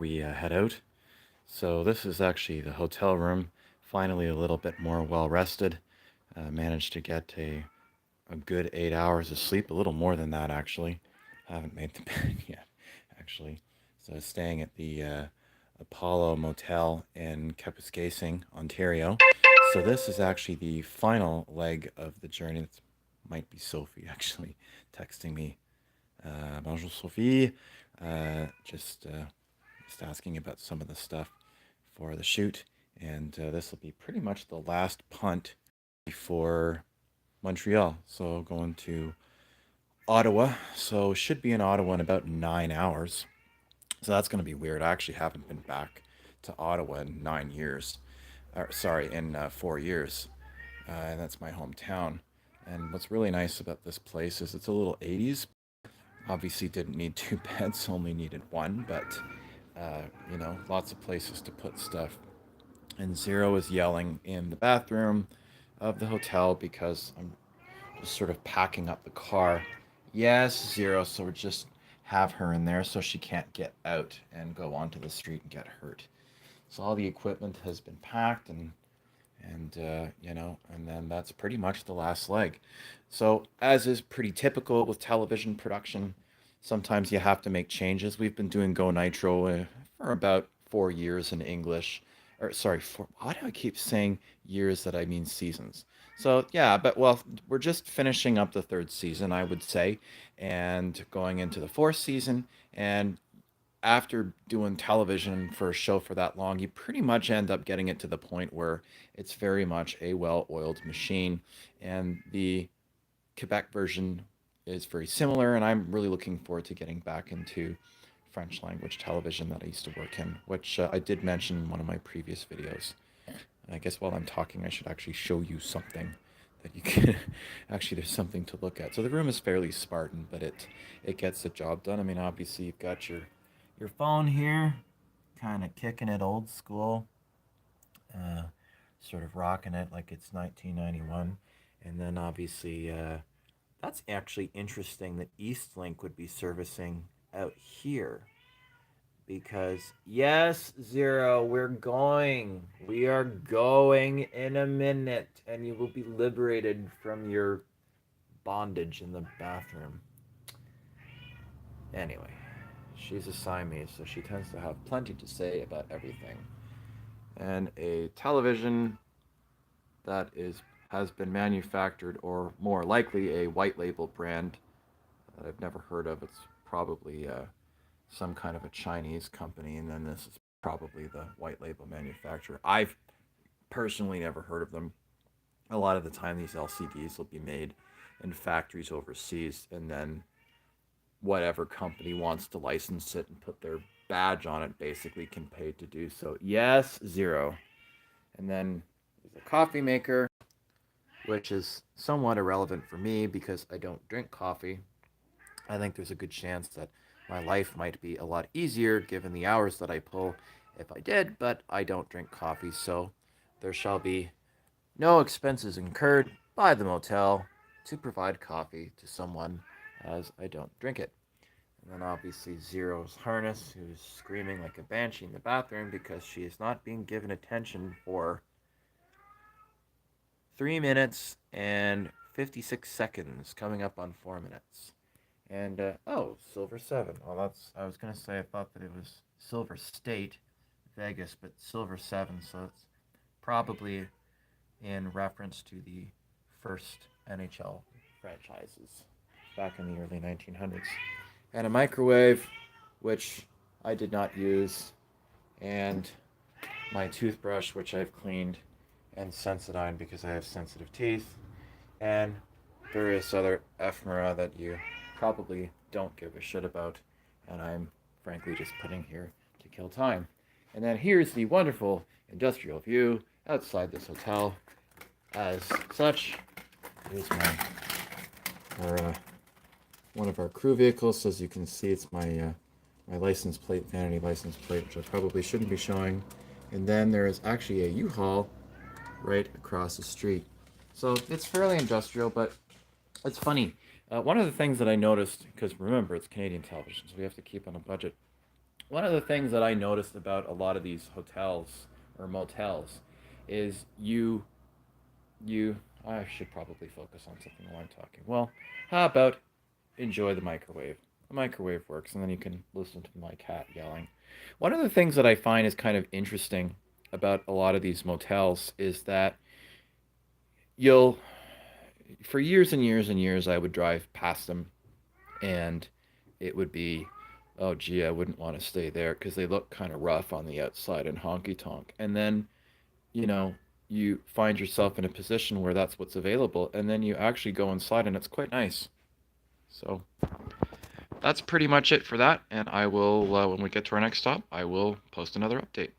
we head out. So this is actually the hotel room. Finally, a little bit more well rested. Managed to get a good 8 hours of sleep, a little more than that actually. Haven't made the bed yet, actually. So staying at the Apollo Motel in Kapuskasing, Ontario. So this is actually the final leg of the journey. That might be Sophie actually texting me. Bonjour Sophie. Just asking about some of the stuff for the shoot, and this will be pretty much the last punt before Montreal. So going to Ottawa. So should be in Ottawa in about 9 hours. So that's going to be weird. I actually haven't been back to Ottawa in 9 years. Or, sorry, in 4 years. And that's my hometown. And what's really nice about this place is it's a little 80s. Obviously, didn't need two beds, only needed one, but lots of places to put stuff. And Zero is yelling in the bathroom of the hotel because I'm just sort of packing up the car. Yes, Zero. So we're just have her in there so she can't get out and go onto the street and get hurt. So all the equipment has been packed and then that's pretty much the last leg. So as is pretty typical with television production, sometimes you have to make changes. We've been doing Go Nitro for about 4 years in English, or sorry, why do I keep saying years that I mean seasons? So yeah, but well, we're just finishing up the third season, I would say, and going into the fourth season. And after doing television for a show for that long, you pretty much end up getting it to the point where it's very much a well-oiled machine. And the Quebec version is very similar, and I'm really looking forward to getting back into French language television that I used to work in, which I did mention in one of my previous videos. And I guess while I'm talking, I should actually show you something that you can actually there's something to look at. So the room is fairly Spartan, but it gets the job done. I mean, obviously you've got your phone here, kind of kicking it old school, uh, sort of rocking it like it's 1991. And then obviously, that's actually interesting that Eastlink would be servicing out here because yes, Zero, we're going. We are going in a minute, and you will be liberated from your bondage in the bathroom. Anyway, she's a Siamese, so she tends to have plenty to say about everything. And a television that is has been manufactured, or more likely a white label brand that I've never heard of. It's probably some kind of a Chinese company, and then this is probably the white label manufacturer. I've personally never heard of them. A lot of the time, these LCDs will be made in factories overseas, and then whatever company wants to license it and put their badge on it basically can pay to do so. Yes, Zero. And then there's a coffee maker, which is somewhat irrelevant for me because I don't drink coffee. I think there's a good chance that my life might be a lot easier given the hours that I pull if I did, but I don't drink coffee, so there shall be no expenses incurred by the motel to provide coffee to someone as I don't drink it. And then obviously Zero's harness, who's screaming like a banshee in the bathroom because she is not being given attention for 3 minutes and 56 seconds, coming up on 4 minutes. And oh, Silver Seven. Well, that's I was gonna say I thought that it was Silver State, Vegas, but Silver Seven. So it's probably in reference to the first NHL franchises back in the early 1900s. And a microwave, which I did not use, and my toothbrush, which I've cleaned, and Sensodyne because I have sensitive teeth, and various other ephemera that you probably don't give a shit about, and I'm frankly just putting here to kill time. And then here's the wonderful industrial view outside this hotel. As such, here's our one of our crew vehicles. So as you can see, it's my license plate, vanity license plate, which I probably shouldn't be showing. And then there is actually a U-Haul right across the street. So it's fairly industrial, but it's funny. One of the things that I noticed, because remember, it's Canadian television, so we have to keep on a budget. One of the things that I noticed about a lot of these hotels or motels is you I should probably focus on something while I'm talking. Well, how about enjoy the microwave? The microwave works, and then you can listen to my cat yelling. One of the things that I find is kind of interesting about a lot of these motels is that you'll, for years and years and years, I would drive past them, and it would be, oh, gee, I wouldn't want to stay there because they look kind of rough on the outside and honky tonk. And then, you know, you find yourself in a position where that's what's available, and then you actually go inside, and it's quite nice. So that's pretty much it for that. And I will, when we get to our next stop, I will post another update.